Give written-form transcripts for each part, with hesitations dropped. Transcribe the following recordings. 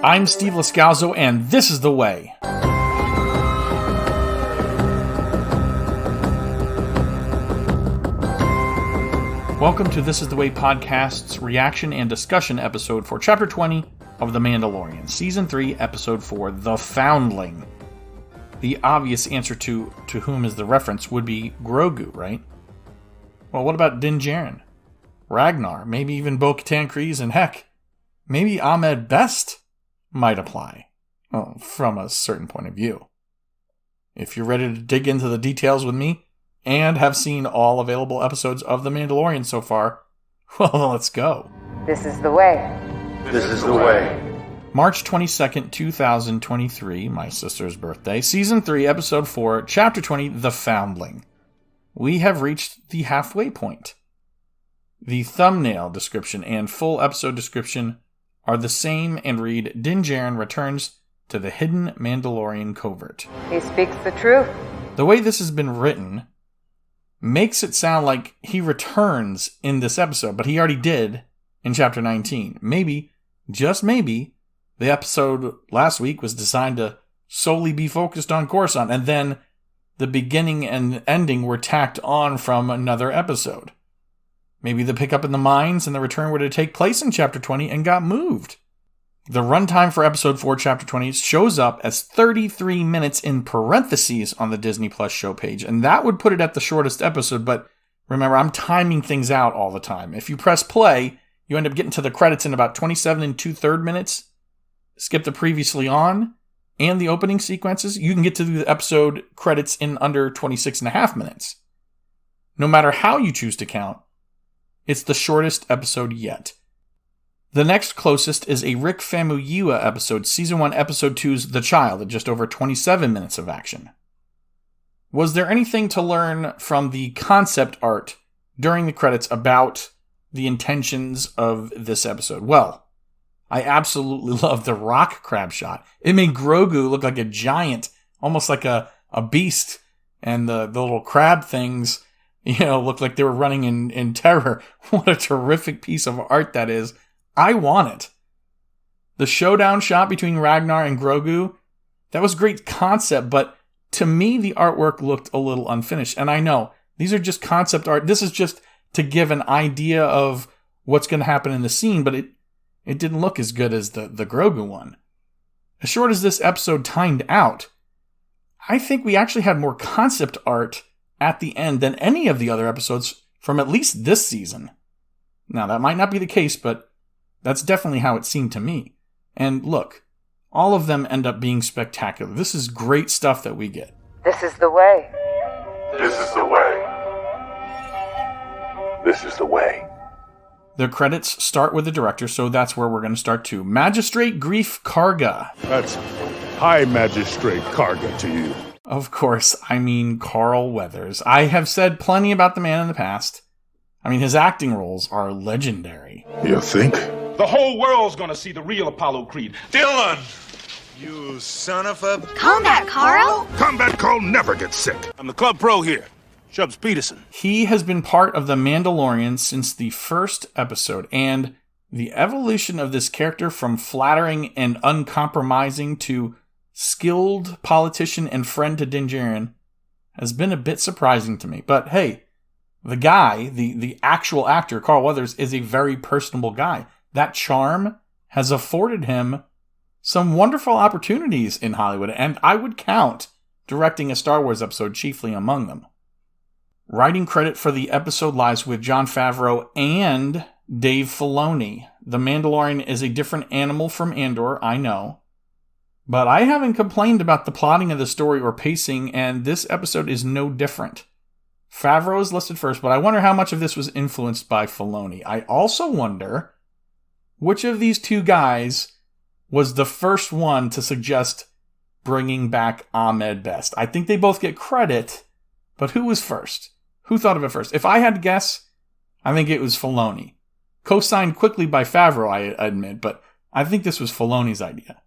I'm Steve Lascalzo, and this is The Way. Welcome to This is The Way podcast's reaction and discussion episode for Chapter 20 of The Mandalorian, Season 3, Episode 4, The Foundling. The obvious answer to whom is the reference would be Grogu, right? Well, what about Din Djarin, Ragnar, maybe even Bo-Katan Kryze, and heck, maybe Ahmed Best might apply, well, from a certain point of view. If you're ready to dig into the details with me, and have seen all available episodes of The Mandalorian so far, well, let's go. This is the way. This is the way. March 22nd, 2023, my sister's birthday, Season 3, Episode 4, Chapter 20, The Foundling. We have reached the halfway point. The thumbnail description and full episode description are the same and read, Din Djarin returns to the hidden Mandalorian covert. He speaks the truth. The way this has been written makes it sound like he returns in this episode, but he already did in Chapter 19. Maybe, just maybe, the episode last week was designed to solely be focused on Coruscant, and then the beginning and ending were tacked on from another episode. Maybe the pickup in the mines and the return were to take place in Chapter 20 and got moved. The runtime for Episode 4, Chapter 20 shows up as 33 minutes in parentheses on the Disney Plus show page, and that would put it at the shortest episode, but remember, I'm timing things out all the time. If you press play, you end up getting to the credits in about 27 2/3 minutes. Skip the previously on and the opening sequences, you can get to the episode credits in under 26.5 minutes. No matter how you choose to count, it's the shortest episode yet. The next closest is a Rick Famuyiwa episode, Season 1, Episode 2's The Child, at just over 27 minutes of action. Was there anything to learn from the concept art during the credits about the intentions of this episode? Well, I absolutely love the rock crab shot. It made Grogu look like a giant, almost like a beast, and the little crab things, looked like they were running in terror. What a terrific piece of art that is. I want it. The showdown shot between Ragnar and Grogu, that was great concept, but to me, the artwork looked a little unfinished. And I know, these are just concept art. This is just to give an idea of what's going to happen in the scene, but it didn't look as good as the Grogu one. As short as this episode timed out, I think we actually had more concept art at the end than any of the other episodes from at least this season. Now, that might not be the case, but that's definitely how it seemed to me. And look, all of them end up being spectacular. This is great stuff that we get. This is the way. This is the way. This is the way. The credits start with the director, so that's where we're going to start too. Magistrate Greef Karga. That's High Magistrate Karga to you. Of course, I mean Carl Weathers. I have said plenty about the man in the past. I mean, his acting roles are legendary. You think? The whole world's gonna see the real Apollo Creed. Dylan! You son of a... Combat Carl? Combat Carl never gets sick. I'm the club pro here. Chubbs Peterson. He has been part of The Mandalorian since the first episode, and the evolution of this character from flattering and uncompromising to skilled politician and friend to Din Djarin has been a bit surprising to me. But hey, the guy, the actual actor, Carl Weathers, is a very personable guy. That charm has afforded him some wonderful opportunities in Hollywood, and I would count directing a Star Wars episode chiefly among them. Writing credit for the episode lies with Jon Favreau and Dave Filoni. The Mandalorian is a different animal from Andor, I know. But I haven't complained about the plotting of the story or pacing, and this episode is no different. Favreau is listed first, but I wonder how much of this was influenced by Filoni. I also wonder which of these two guys was the first one to suggest bringing back Ahmed Best. I think they both get credit, but who was first? Who thought of it first? If I had to guess, I think it was Filoni. Co-signed quickly by Favreau, I admit, but I think this was Filoni's idea.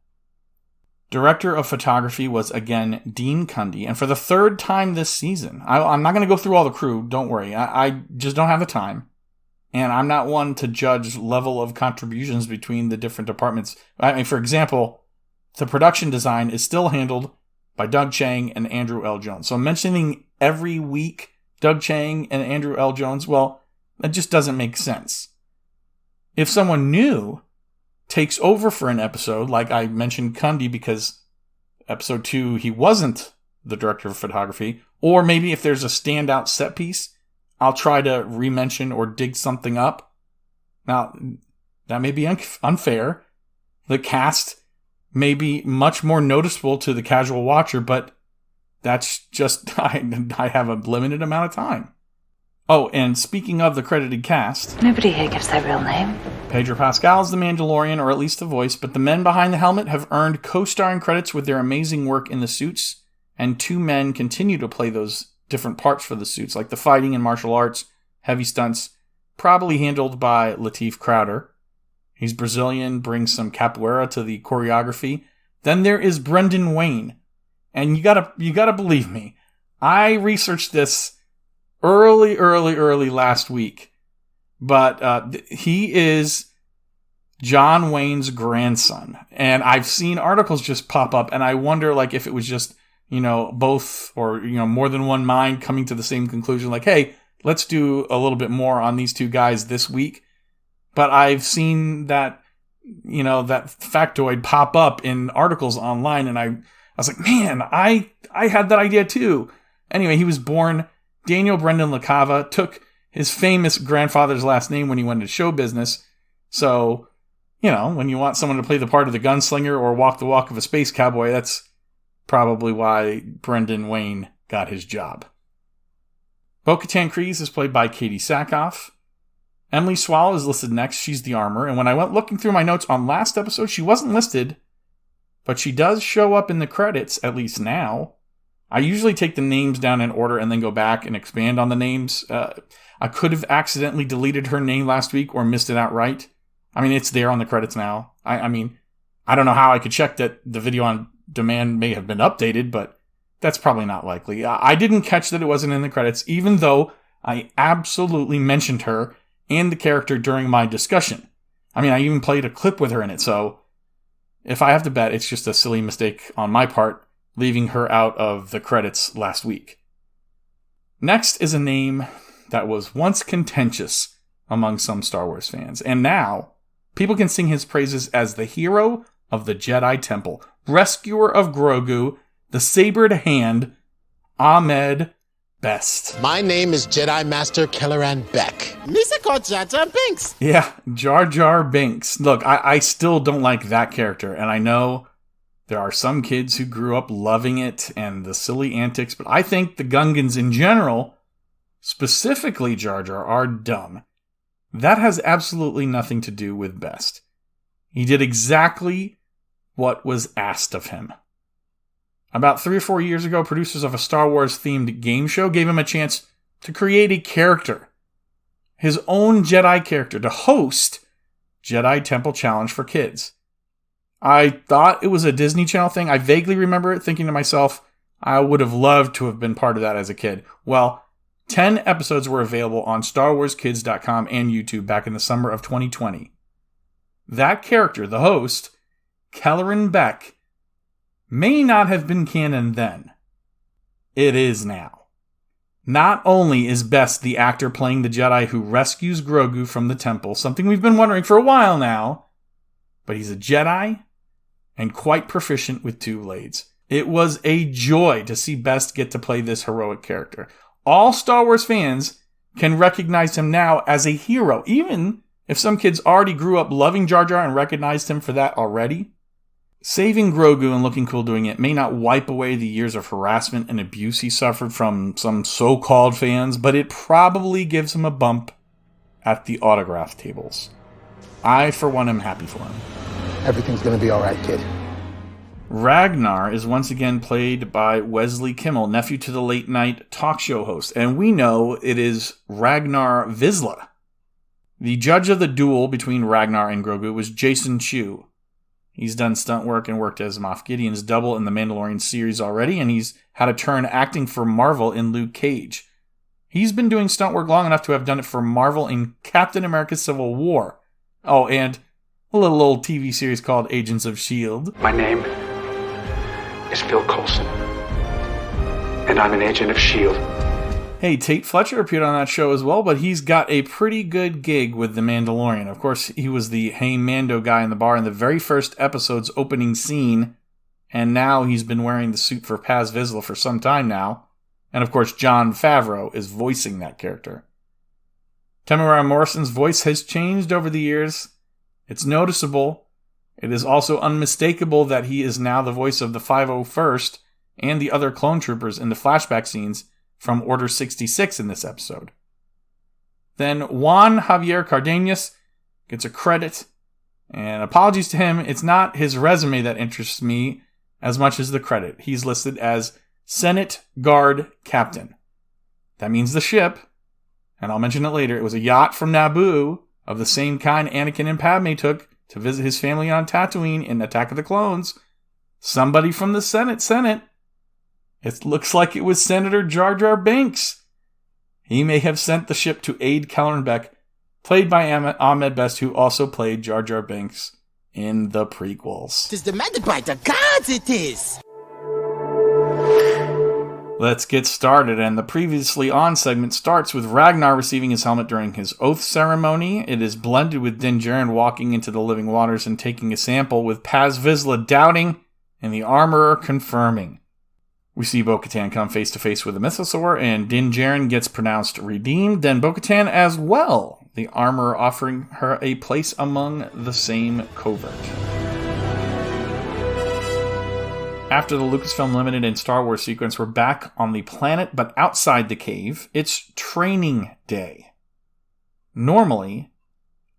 Director of photography was, again, Dean Cundey, and for the third time this season, I'm not going to go through all the crew, don't worry, I just don't have the time. And I'm not one to judge level of contributions between the different departments. I mean, for example, the production design is still handled by Doug Chiang and Andrew L. Jones. So mentioning every week Doug Chiang and Andrew L. Jones, well, that just doesn't make sense. If someone new takes over for an episode, like I mentioned Cundy because episode 2, he wasn't the director of photography, or maybe if there's a standout set piece, I'll try to re-mention or dig something up. Now, that may be unfair. The cast may be much more noticeable to the casual watcher, but that's just, I have a limited amount of time. Oh, and speaking of the credited cast, Nobody here gives their real name. Pedro Pascal's the Mandalorian, or at least the voice, but the men behind the helmet have earned co-starring credits with their amazing work in the suits, and 2 men continue to play those different parts for the suits, like the fighting and martial arts, heavy stunts, probably handled by Lateef Crowder. He's Brazilian, brings some capoeira to the choreography. Then there is Brendan Wayne. And you gotta believe me, I researched this early last week. But he is John Wayne's grandson. And I've seen articles just pop up, and I wonder like if it was just, both or, more than one mind coming to the same conclusion, like, hey, let's do a little bit more on these 2 guys this week. But I've seen that, that factoid pop up in articles online, and I was like, man, I had that idea too. Anyway, he was born Daniel Brendan LaCava, took his famous grandfather's last name when he went into show business. So, when you want someone to play the part of the gunslinger or walk the walk of a space cowboy, that's probably why Brendan Wayne got his job. Bo-Katan Kryze is played by Katie Sackhoff. Emily Swallow is listed next. She's the armor. And when I went looking through my notes on last episode, she wasn't listed, but she does show up in the credits, at least now. I usually take the names down in order and then go back and expand on the names. I could have accidentally deleted her name last week or missed it outright. I mean, it's there on the credits now. I mean, I don't know how I could check that the video on demand may have been updated, but that's probably not likely. I didn't catch that it wasn't in the credits, even though I absolutely mentioned her and the character during my discussion. I mean, I even played a clip with her in it, so if I have to bet, it's just a silly mistake on my part, leaving her out of the credits last week. Next is a name that was once contentious among some Star Wars fans, and now people can sing his praises as the hero of the Jedi Temple, rescuer of Grogu, the sabered hand, Ahmed Best. My name is Jedi Master Kelleran Beck. Misa called Jar Jar Binks. Yeah, Jar Jar Binks. Look, I still don't like that character, and I know there are some kids who grew up loving it and the silly antics, but I think the Gungans in general, specifically Jar Jar, are dumb. That has absolutely nothing to do with Best. He did exactly what was asked of him. About 3 or 4 years ago, producers of a Star Wars-themed game show gave him a chance to create a character, his own Jedi character, to host Jedi Temple Challenge for kids. I thought it was a Disney Channel thing. I vaguely remember it, thinking to myself, I would have loved to have been part of that as a kid. Well, 10 episodes were available on StarWarsKids.com and YouTube back in the summer of 2020. That character, the host, Kelleran Beck, may not have been canon then. It is now. Not only is Best the actor playing the Jedi who rescues Grogu from the temple, something we've been wondering for a while now, but he's a Jedi and quite proficient with 2 blades. It was a joy to see Best get to play this heroic character. All Star Wars fans can recognize him now as a hero, even if some kids already grew up loving Jar Jar and recognized him for that already. Saving Grogu and looking cool doing it may not wipe away the years of harassment and abuse he suffered from some so-called fans, but it probably gives him a bump at the autograph tables. I, for one, am happy for him. Everything's gonna be alright, kid. Ragnar is once again played by Wesley Kimmel, nephew to the late-night talk show host, and we know it is Ragnar Vizsla. The judge of the duel between Ragnar and Grogu was Jason Chu. He's done stunt work and worked as Moff Gideon's double in the Mandalorian series already, and he's had a turn acting for Marvel in Luke Cage. He's been doing stunt work long enough to have done it for Marvel in Captain America Civil War. Oh, and a little old TV series called Agents of S.H.I.E.L.D. My name is Phil Coulson, and I'm an agent of S.H.I.E.L.D. Hey, Tate Fletcher appeared on that show as well, but he's got a pretty good gig with The Mandalorian. Of course, he was the Hey Mando guy in the bar in the very first episode's opening scene, and now he's been wearing the suit for Paz Vizsla for some time now. And of course, Jon Favreau is voicing that character. Temuera Morrison's voice has changed over the years. It's noticeable. It is also unmistakable that he is now the voice of the 501st and the other clone troopers in the flashback scenes from Order 66 in this episode. Then Juan Javier Cardenas gets a credit, and apologies to him, it's not his resume that interests me as much as the credit. He's listed as Senate Guard Captain. That means the ship, and I'll mention it later, it was a yacht from Naboo of the same kind Anakin and Padme took to visit his family on Tatooine in Attack of the Clones. Somebody from the Senate. It looks like it was Senator Jar Jar Binks. He may have sent the ship to aid Kelleran Beck, played by Ahmed Best, who also played Jar Jar Binks in the prequels. It is demanded by the gods, it is! Let's get started, and the previously on segment starts with Ragnar receiving his helmet during his oath ceremony. It is blended with Din Djarin walking into the living waters and taking a sample, with Paz Vizsla doubting and the armorer confirming. We see Bo-Katan come face to face with a mythosaur, and Din Djarin gets pronounced redeemed, then Bo-Katan as well, the armorer offering her a place among the same covert. After the Lucasfilm Limited and Star Wars sequence, we're back on the planet, but outside the cave. It's training day. Normally,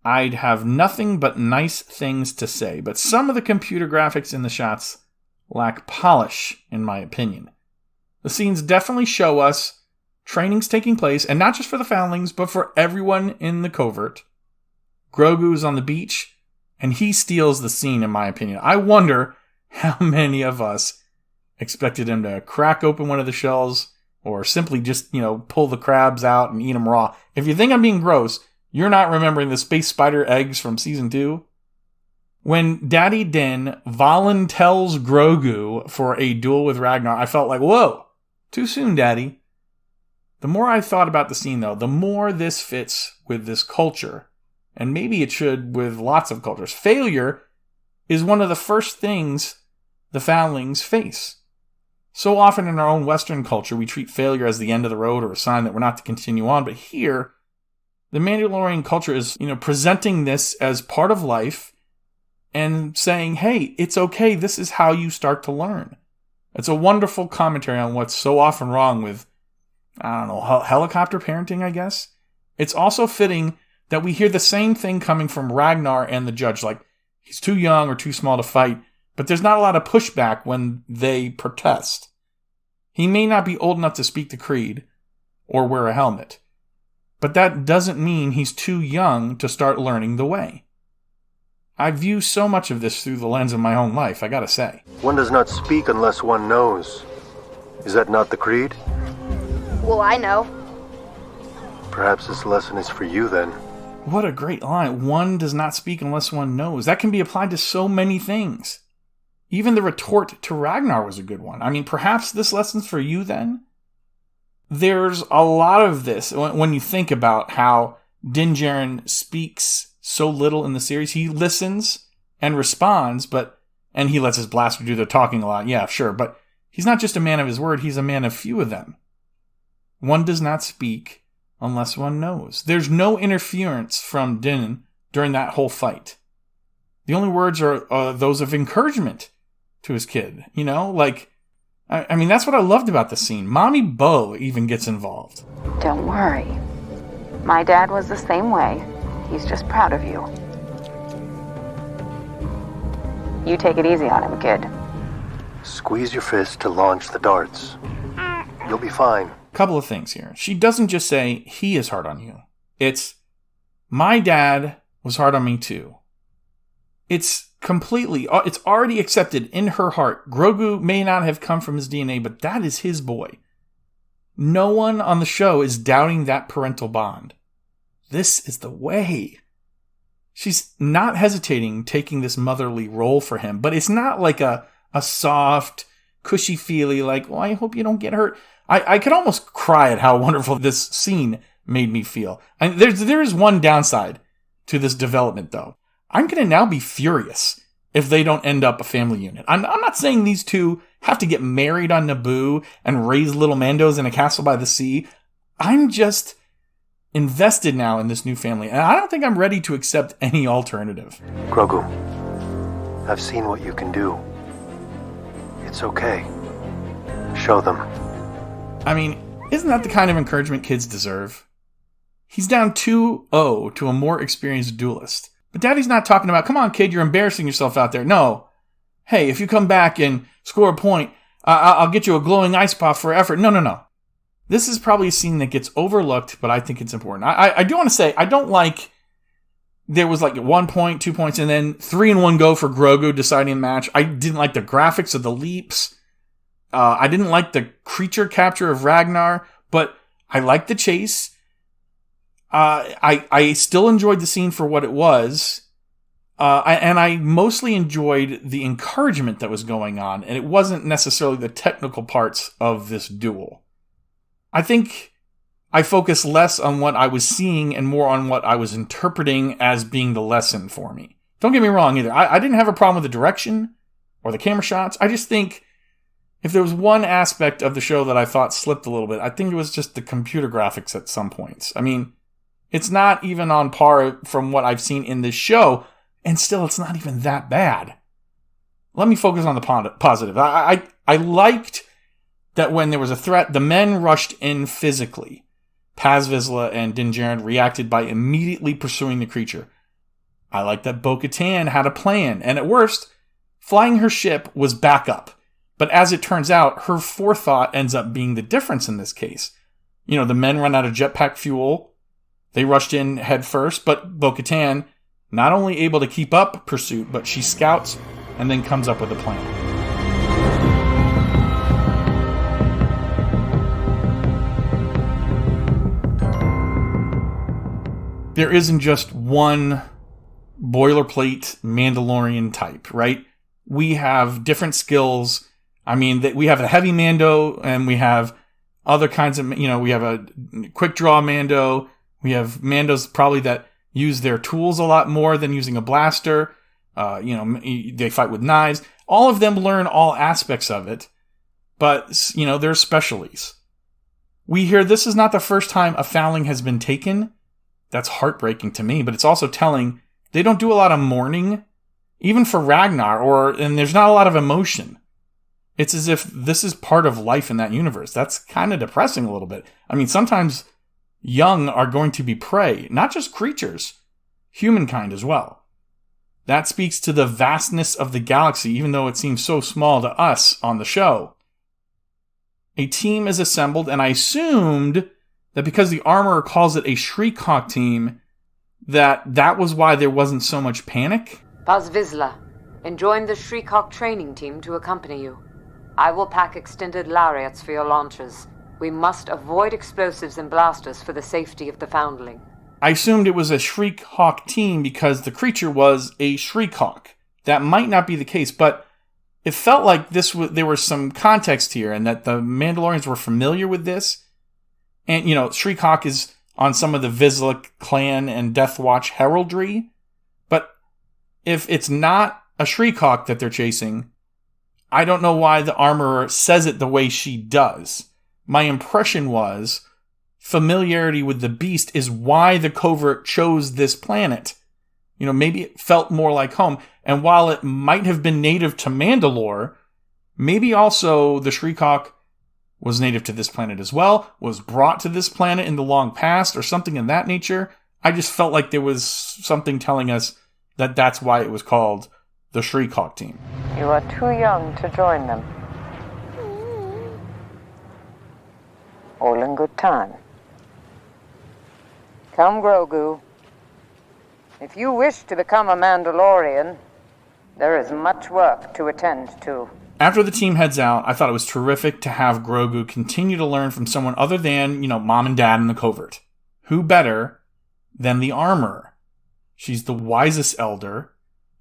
I'd have nothing but nice things to say, but some of the computer graphics in the shots lack polish, in my opinion. The scenes definitely show us training's taking place, and not just for the foundlings, but for everyone in the covert. Grogu's on the beach, and he steals the scene, in my opinion. I wonder how many of us expected him to crack open one of the shells, or simply just, pull the crabs out and eat them raw. If you think I'm being gross, you're not remembering the space spider eggs from season 2. When Daddy Din voluntells Grogu for a duel with Ragnar, I felt like, whoa, too soon, Daddy. The more I thought about the scene, though, the more this fits with this culture. And maybe it should with lots of cultures. Failure is one of the first things the foundlings face. So often in our own Western culture, we treat failure as the end of the road or a sign that we're not to continue on. But here, the Mandalorian culture is, presenting this as part of life, and saying, hey, it's okay, this is how you start to learn. It's a wonderful commentary on what's so often wrong with, helicopter parenting, I guess. It's also fitting that we hear the same thing coming from Ragnar and the judge, like, he's too young or too small to fight, but there's not a lot of pushback when they protest. He may not be old enough to speak the creed or wear a helmet, but that doesn't mean he's too young to start learning the way. I view so much of this through the lens of my own life, I gotta say. One does not speak unless one knows. Is that not the creed? Well, I know. Perhaps this lesson is for you then. What a great line. One does not speak unless one knows. That can be applied to so many things. Even the retort to Ragnar was a good one. I mean, perhaps this lesson's for you then? There's a lot of this when you think about how Din Djarin speaks so little in the series. He listens and responds, and he lets his blaster do the talking a lot. Yeah, sure, but he's not just a man of his word, he's a man of few of them. One does not speak unless one knows. There's no interference from Din during that whole fight. The only words are those of encouragement to his kid. I mean, that's what I loved about the scene. Mommy Bo even gets involved. Don't worry. My dad was the same way. He's just proud of you. You take it easy on him, kid. Squeeze your fist to launch the darts. You'll be fine. Couple of things here. She doesn't just say, he is hard on you. It's, my dad was hard on me too. It's already accepted in her heart. Grogu may not have come from his DNA, but that is his boy. No one on the show is doubting that parental bond. This is the way. She's not hesitating taking this motherly role for him, but it's not like a soft, cushy-feely, like, well, I hope you don't get hurt. I could almost cry at how wonderful this scene made me feel. And there is one downside to this development, though. I'm going to now be furious if they don't end up a family unit. I'm not saying these two have to get married on Naboo and raise little Mandos in a castle by the sea. I'm just invested now in this new family, and I don't think I'm ready to accept any alternative. Grogu, I've seen what you can do. It's okay. Show them. I mean, isn't that the kind of encouragement kids deserve? He's down 2-0 to a more experienced duelist. But Daddy's not talking about, come on, kid, you're embarrassing yourself out there. No. Hey, if you come back and score a point, I'll get you a glowing ice pop for effort. No. This is probably a scene that gets overlooked, but I think it's important. I do want to say, I don't like, there was like 1 point, 2 points, and then 3-1 go for Grogu deciding the match. I didn't like the graphics of the leaps. I didn't like the creature capture of Ragnar, but I liked the chase. I still enjoyed the scene for what it was. And I mostly enjoyed the encouragement that was going on, and it wasn't necessarily the technical parts of this duel. I think I focused less on what I was seeing and more on what I was interpreting as being the lesson for me. Don't get me wrong either. I didn't have a problem with the direction or the camera shots. I just think if there was one aspect of the show that I thought slipped a little bit, I think it was just the computer graphics at some points. I mean, it's not even on par from what I've seen in this show, and still it's not even that bad. Let me focus on the positive. I liked that when there was a threat, the men rushed in physically. Paz Vizsla and Din Djarin reacted by immediately pursuing the creature. I liked that Bo-Katan had a plan, and at worst, flying her ship was backup. But as it turns out, her forethought ends up being the difference in this case. You know, the men run out of jetpack fuel. They rushed in head first, but Bo-Katan not only able to keep up pursuit, but she scouts and then comes up with a plan. There isn't just one boilerplate Mandalorian type, right? We have different skills. I mean, we have a heavy Mando, and we have other kinds of, we have a quick draw Mando. We have Mandos probably that use their tools a lot more than using a blaster. They fight with knives. All of them learn all aspects of it, but, there's specialties. We hear this is not the first time a foundling has been taken. That's heartbreaking to me, but it's also telling they don't do a lot of mourning, even for Ragnar, and there's not a lot of emotion. It's as if this is part of life in that universe. That's kind of depressing a little bit. I mean, sometimes young are going to be prey, not just creatures, humankind as well. That speaks to the vastness of the galaxy, even though it seems so small to us on the show. A team is assembled, and I assumed that because the armorer calls it a Shriek-Hawk team, that was why there wasn't so much panic. Paz Vizsla, enjoin the Shriek-Hawk training team to accompany you. I will pack extended lariats for your launches. We must avoid explosives and blasters for the safety of the foundling. I assumed it was a Shriek-Hawk team because the creature was a Shriek-Hawk. That might not be the case, but it felt like there was some context here and that the Mandalorians were familiar with this. And, Shriek-Hawk is on some of the Vizsla clan and Death Watch heraldry. But if it's not a Shriek-Hawk that they're chasing, I don't know why the armorer says it the way she does. My impression was familiarity with the beast is why the covert chose this planet. Maybe it felt more like home. And while it might have been native to Mandalore, maybe also the Shriek-Hawk was native to this planet as well, was brought to this planet in the long past, or something in that nature. I just felt like there was something telling us that that's why it was called the Shriek-Hawk team. You are too young to join them. All in good time. Come, Grogu. If you wish to become a Mandalorian, there is much work to attend to. After the team heads out, I thought it was terrific to have Grogu continue to learn from someone other than, mom and dad in the covert. Who better than the armorer? She's the wisest elder.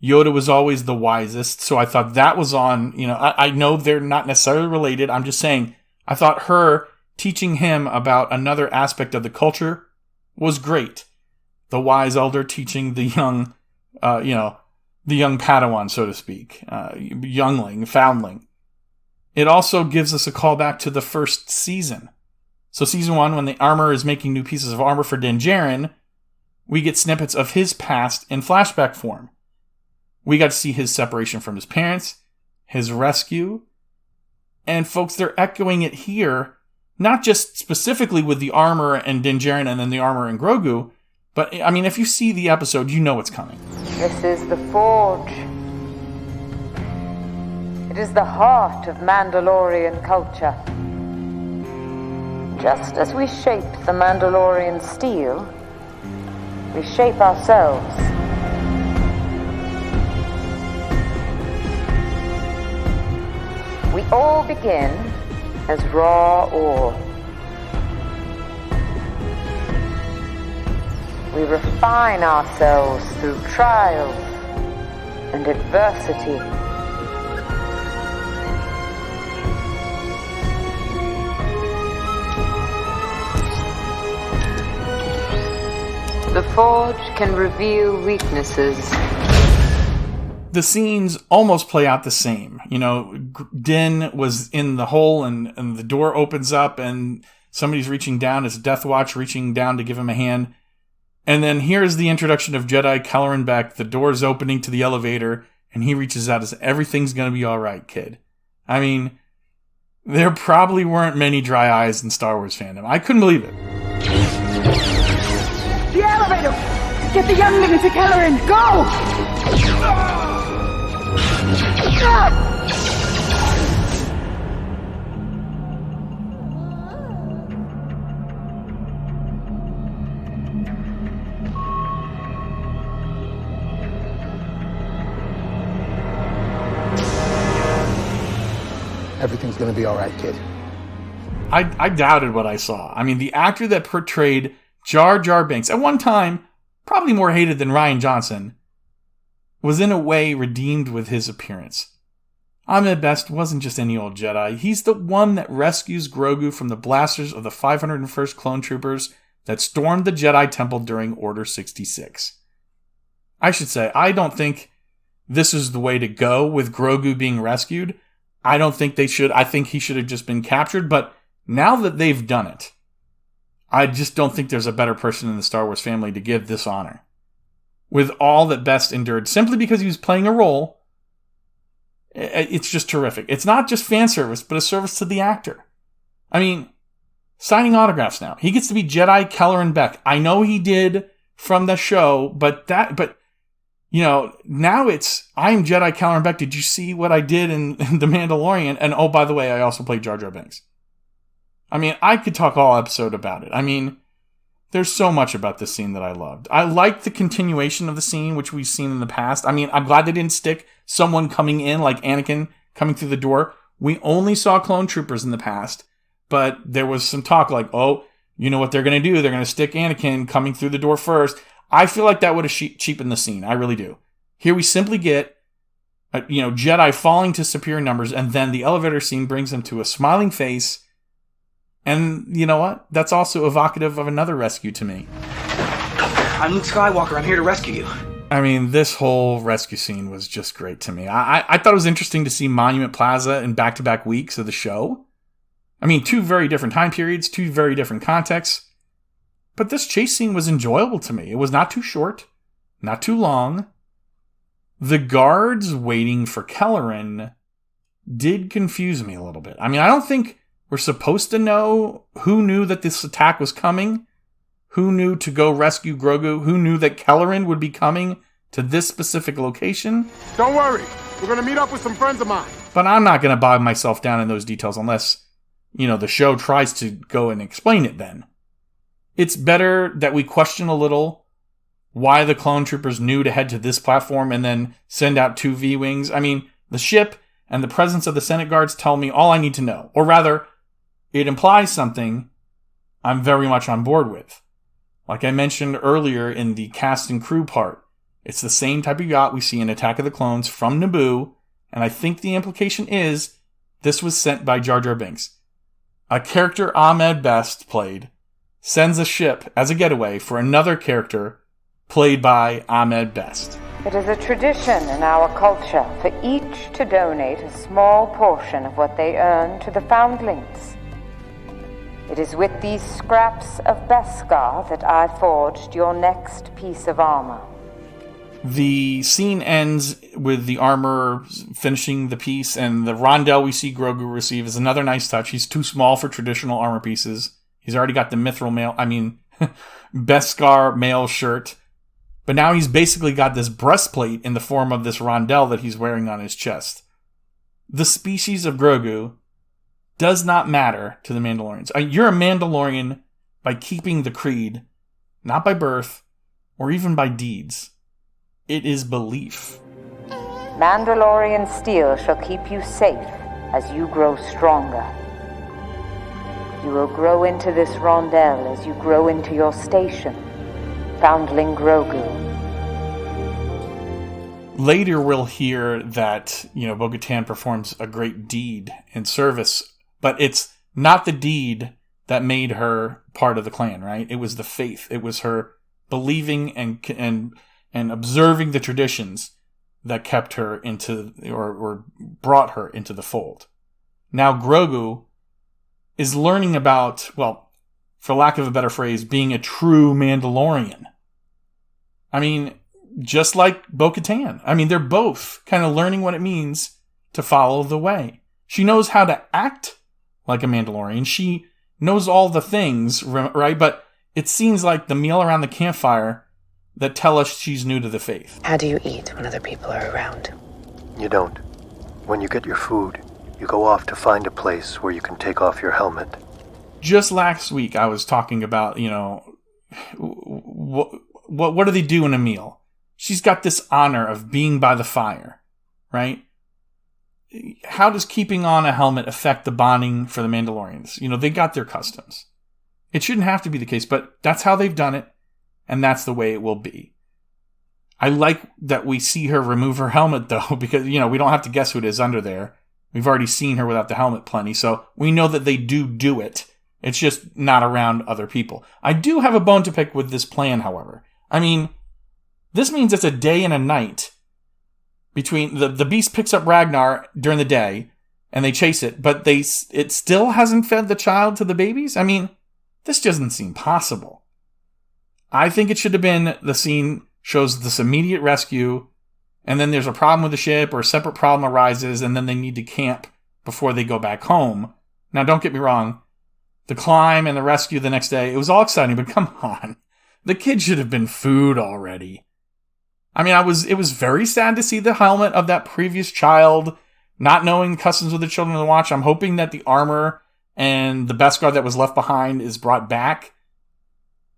Yoda was always the wisest, so I thought that was on, I know they're not necessarily related. I'm just saying, I thought her teaching him about another aspect of the culture was great. The wise elder teaching the young, the young Padawan, so to speak, youngling, foundling. It also gives us a callback to the first season. So season 1, when the armorer is making new pieces of armor for Din Djarin, we get snippets of his past in flashback form. We got to see his separation from his parents, his rescue, and folks, they're echoing it here, not just specifically with the armorer and Din Djarin and then the armorer and Grogu, but, if you see the episode, you know what's coming. This is the Forge. It is the heart of Mandalorian culture. Just as we shape the Mandalorian steel, we shape ourselves. We all begin as raw ore. We refine ourselves through trials and adversity. The Forge can reveal weaknesses. The scenes almost play out the same. Din was in the hole and the door opens up and somebody's reaching down. It's Death Watch reaching down to give him a hand. And then here's the introduction of Jedi Kelleran Beck. The door's opening to the elevator and he reaches out and says, "Everything's going to be all right, kid." There probably weren't many dry eyes in Star Wars fandom. I couldn't believe it. The elevator! Get the youngling into Kelleran! Go! Everything's gonna be all right, kid. I doubted what I saw. The actor that portrayed Jar Jar Binks, at one time probably more hated than Rian Johnson, was in a way redeemed with his appearance. Ahmed Best wasn't just any old Jedi. He's the one that rescues Grogu from the blasters of the 501st Clone Troopers that stormed the Jedi Temple during Order 66. I should say, I don't think this is the way to go with Grogu being rescued. I don't think they should. I think he should have just been captured, but now that they've done it, I just don't think there's a better person in the Star Wars family to give this honor. With all that Best endured, simply because he was playing a role, it's just terrific. It's not just fan service, but a service to the actor. Signing autographs now. He gets to be Jedi Kelleran Beck. I know he did from the show, but now it's, I'm Jedi Kelleran Beck. Did you see what I did in The Mandalorian? And oh, by the way, I also played Jar Jar Binks. I could talk all episode about it. There's so much about this scene that I loved. I liked the continuation of the scene, which we've seen in the past. I'm glad they didn't stick someone coming in like Anakin coming through the door. We only saw clone troopers in the past, but there was some talk like, oh, you know what they're going to do? They're going to stick Anakin coming through the door first. I feel like that would have cheapened the scene. I really do. Here we simply get, Jedi falling to superior numbers, and then the elevator scene brings them to a smiling face. And you know what? That's also evocative of another rescue to me. I'm Luke Skywalker. I'm here to rescue you. This whole rescue scene was just great to me. I thought it was interesting to see Monument Plaza in back-to-back weeks of the show. Two very different time periods, two very different contexts. But this chase scene was enjoyable to me. It was not too short, not too long. The guards waiting for Kelleran did confuse me a little bit. I don't think we're supposed to know who knew that this attack was coming, who knew to go rescue Grogu, who knew that Kelleran would be coming to this specific location. Don't worry. We're going to meet up with some friends of mine. But I'm not going to bog myself down in those details unless, the show tries to go and explain it then. It's better that we question a little why the clone troopers knew to head to this platform and then send out two V-Wings. The ship and the presence of the Senate guards tell me all I need to know. Or rather, it implies something I'm very much on board with. Like I mentioned earlier in the cast and crew part, it's the same type of yacht we see in Attack of the Clones from Naboo, and I think the implication is this was sent by Jar Jar Binks. A character Ahmed Best played sends a ship as a getaway for another character played by Ahmed Best. It is a tradition in our culture for each to donate a small portion of what they earn to the foundlings. It is with these scraps of Beskar that I forged your next piece of armor. The scene ends with the armor finishing the piece, and the rondelle we see Grogu receive is another nice touch. He's too small for traditional armor pieces. He's already got the Beskar mail shirt. But now he's basically got this breastplate in the form of this rondelle that he's wearing on his chest. The species of Grogu does not matter to the Mandalorians. You're a Mandalorian by keeping the creed, not by birth or even by deeds. It is belief. Mandalorian steel shall keep you safe as you grow stronger. You will grow into this rondelle as you grow into your station, Foundling Grogu. Later we'll hear that, Bo-Katan performs a great deed in service, but it's not the deed that made her part of the clan, right? It was the faith. It was her believing and observing the traditions that kept her into, or brought her into the fold. Now Grogu is learning about, well, for lack of a better phrase, being a true Mandalorian. I mean, just like Bo-Katan. I mean, they're both kind of learning what it means to follow the way. She knows how to act like a Mandalorian. She knows all the things, right? But it seems like the meal around the campfire that tell us she's new to the faith. How do you eat when other people are around? You don't. When you get your food, you go off to find a place where you can take off your helmet. Just last week, I was talking about, what do they do in a meal? She's got this honor of being by the fire, right? How does keeping on a helmet affect the bonding for the Mandalorians? They got their customs. It shouldn't have to be the case, but that's how they've done it, and that's the way it will be. I like that we see her remove her helmet, though, because, we don't have to guess who it is under there. We've already seen her without the helmet plenty, so we know that they do it. It's just not around other people. I do have a bone to pick with this plan, however. I mean, this means it's a day and a night between the beast picks up Ragnar during the day and they chase it, but it still hasn't fed the child to the babies? I mean, this doesn't seem possible. I think it should have been the scene shows this immediate rescue, and then there's a problem with the ship or a separate problem arises, and then they need to camp before they go back home. Now, don't get me wrong. The climb and the rescue the next day, it was all exciting, but come on. The kid should have been food already. I mean, it was very sad to see the helmet of that previous child, not knowing the customs of the children of the Watch. I'm hoping that the armor and the Beskar that was left behind is brought back.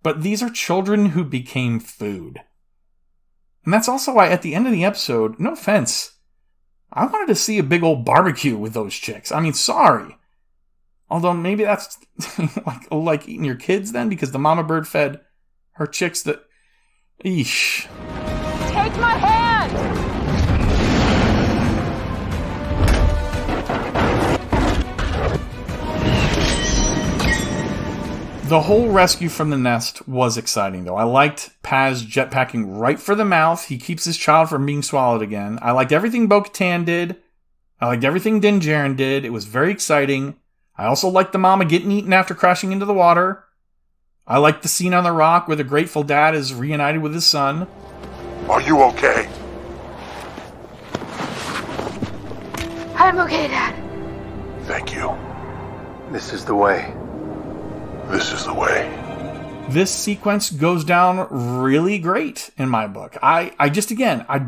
But these are children who became food. And that's also why at the end of the episode, no offense, I wanted to see a big old barbecue with those chicks. I mean, sorry. Although maybe that's like eating your kids then, because the mama bird fed her chicks that... Eesh. Take my hand! The whole rescue from the nest was exciting, though. I liked Paz jetpacking right for the mouth. He keeps his child from being swallowed again. I liked everything Bo-Katan did. I liked everything Din Djarin did. It was very exciting. I also liked the mama getting eaten after crashing into the water. I liked the scene on the rock where the grateful dad is reunited with his son. Are you okay? I'm okay, Dad. Thank you. This is the way. This is the way. This sequence goes down really great in my book. I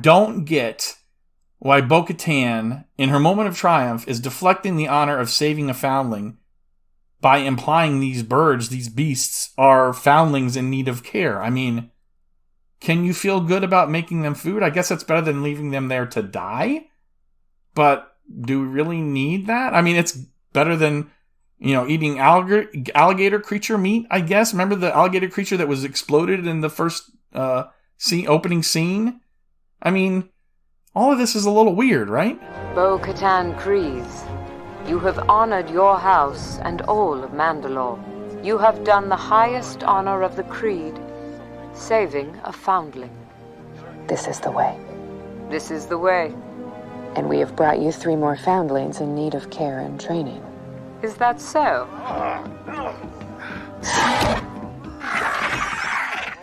don't get why Bo-Katan, in her moment of triumph, is deflecting the honor of saving a foundling by implying these birds, these beasts, are foundlings in need of care. I mean, can you feel good about making them food? I guess that's better than leaving them there to die. But do we really need that? I mean, it's better than, eating alligator creature meat, I guess. Remember the alligator creature that was exploded in the first opening scene? I mean, all of this is a little weird, right? Bo-Katan Kryze, you have honored your house and all of Mandalore. You have done the highest honor of the Creed, saving a foundling. This is the way. This is the way. And we have brought you 3 more foundlings in need of care and training. Is that so?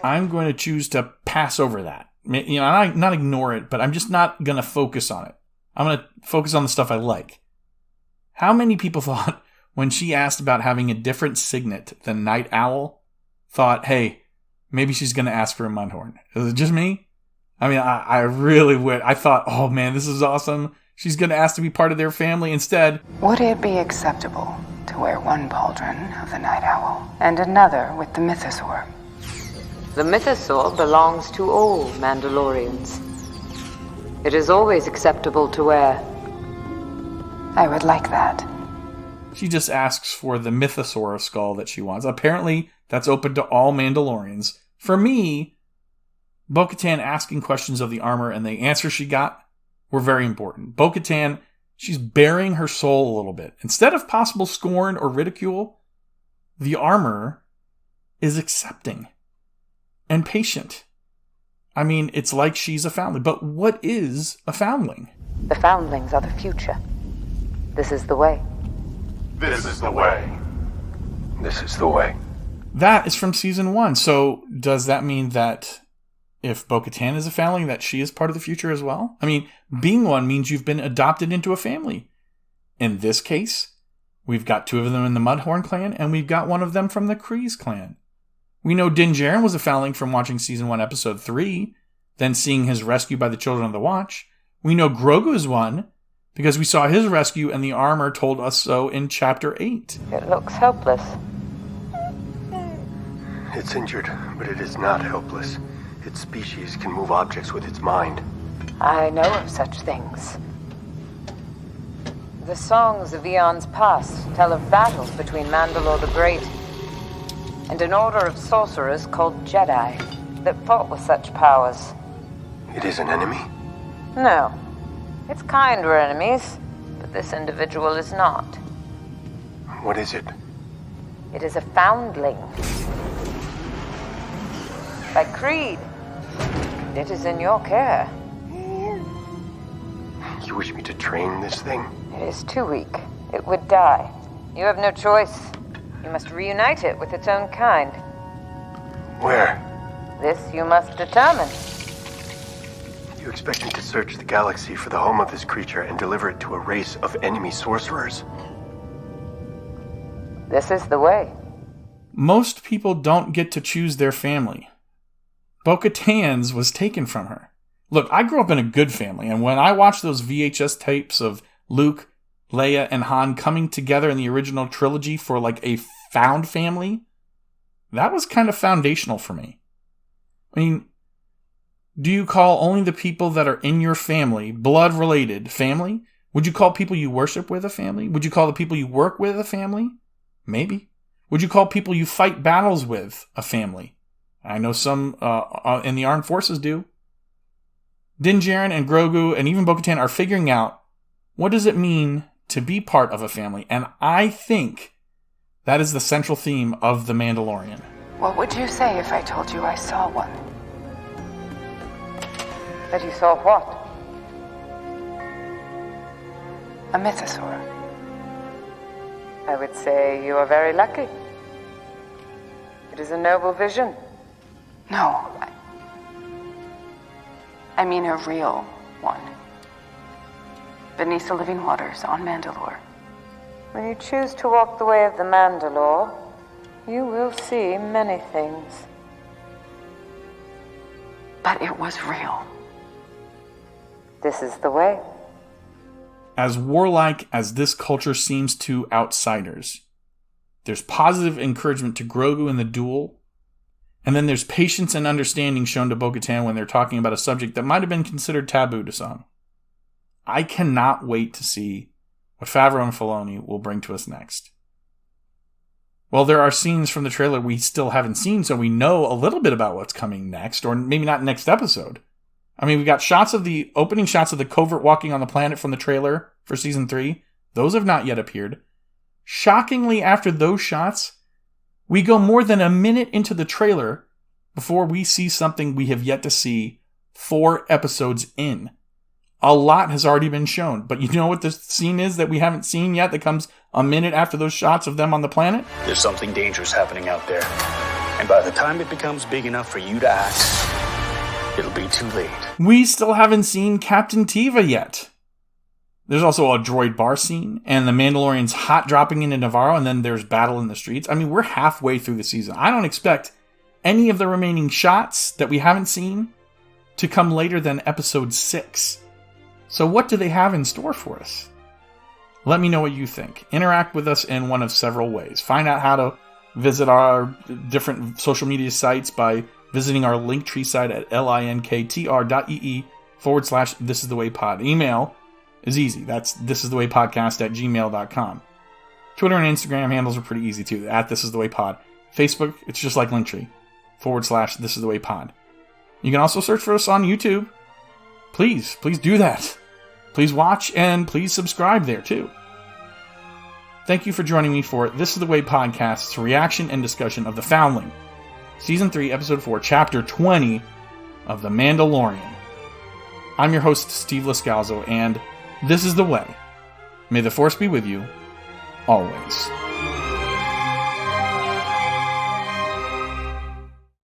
I'm going to choose to pass over that. Not ignore it, but I'm just not going to focus on it. I'm going to focus on the stuff I like. How many people thought when she asked about having a different signet than Night Owl, thought, hey, maybe she's going to ask for a Mudhorn? Is it just me? I mean, I really would. I thought, oh man, this is awesome. She's going to ask to be part of their family instead. Would it be acceptable to wear one pauldron of the Night Owl and another with the Mythosaur? The Mythosaur belongs to all Mandalorians. It is always acceptable to wear. I would like that. She just asks for the Mythosaur skull that she wants. Apparently, that's open to all Mandalorians. For me, Bo-Katan asking questions of the armor and the answers she got were very important. Bo-Katan, she's burying her soul a little bit. Instead of possible scorn or ridicule, the armor is accepting and patient. I mean, it's like she's a foundling. But what is a foundling? The foundlings are the future. This is the way. This is the way. This is the way. That is from season 1. So does that mean that if Bo-Katan is a foundling, that she is part of the future as well? I mean, being one means you've been adopted into a family. In this case, we've got 2 of them in the Mudhorn clan, and we've got 1 of them from the Kryze clan. We know Din Djarin was a foundling from watching season 1, episode 3, then seeing his rescue by the Children of the Watch. We know Grogu is one, because we saw his rescue and the armor told us so in chapter 8. It looks helpless. It's injured, but it is not helpless. Its species can move objects with its mind. I know of such things. The songs of eons past tell of battles between Mandalore the Great and an order of sorcerers called Jedi that fought with such powers. It is an enemy? No. Its kind were enemies, but this individual is not. What is it? It is a foundling. By Creed. It is in your care. You wish me to train this thing? It is too weak. It would die. You have no choice. You must reunite it with its own kind. Where? This you must determine. You expect me to search the galaxy for the home of this creature and deliver it to a race of enemy sorcerers? This is the way. Most people don't get to choose their family. Bo-Katan's was taken from her. Look, I grew up in a good family, and when I watched those VHS tapes of Luke, Leia, and Han coming together in the original trilogy for like a found family, that was kind of foundational for me. I mean, do you call only the people that are in your family, blood-related, family? Would you call people you worship with a family? Would you call the people you work with a family? Maybe. Would you call people you fight battles with a family? I know some in the armed forces do. Din Djarin and Grogu and even Bo-Katan are figuring out what does it mean to be part of a family. And I think that is the central theme of The Mandalorian. What would you say if I told you I saw one? That you saw what? A Mythosaur. I would say you are very lucky. It is a noble vision. No. I mean a real one. Beneath the living waters on Mandalore. When you choose to walk the way of the Mandalore, you will see many things. But it was real. This is the way. As warlike as this culture seems to outsiders, there's positive encouragement to Grogu in the duel, and then there's patience and understanding shown to Bo-Katan when they're talking about a subject that might have been considered taboo to some. I cannot wait to see what Favreau and Filoni will bring to us next. Well, there are scenes from the trailer we still haven't seen, so we know a little bit about what's coming next, or maybe not next episode. I mean, we got opening shots of the covert walking on the planet from the trailer for season 3. Those have not yet appeared. Shockingly, after those shots, we go more than a minute into the trailer before we see something we have yet to see 4 episodes in. A lot has already been shown, but you know what the scene is that we haven't seen yet that comes a minute after those shots of them on the planet? There's something dangerous happening out there. And by the time it becomes big enough for you to act, it'll be too late. We still haven't seen Captain Teva yet. There's also a droid bar scene, and the Mandalorians hot dropping into Nevarro, and then there's battle in the streets. I mean, we're halfway through the season. I don't expect any of the remaining shots that we haven't seen to come later than episode 6. So what do they have in store for us? Let me know what you think. Interact with us in one of several ways. Find out how to visit our different social media sites by visiting our Linktree site at linktr.ee/thisisthewaypod. Email is easy. That's thisisthewaypodcast@gmail.com. Twitter and Instagram handles are pretty easy too. @thisisthewaypod. Facebook, it's just like Linktree. /thisisthewaypod. You can also search for us on YouTube. Please do that. Please watch and please subscribe there too. Thank you for joining me for This Is The Way Podcast's reaction and discussion of The Foundling, Season 3, Episode 4, Chapter 20 of The Mandalorian. I'm your host, Steve Lascalzo, and this is The Way. May the Force be with you, always.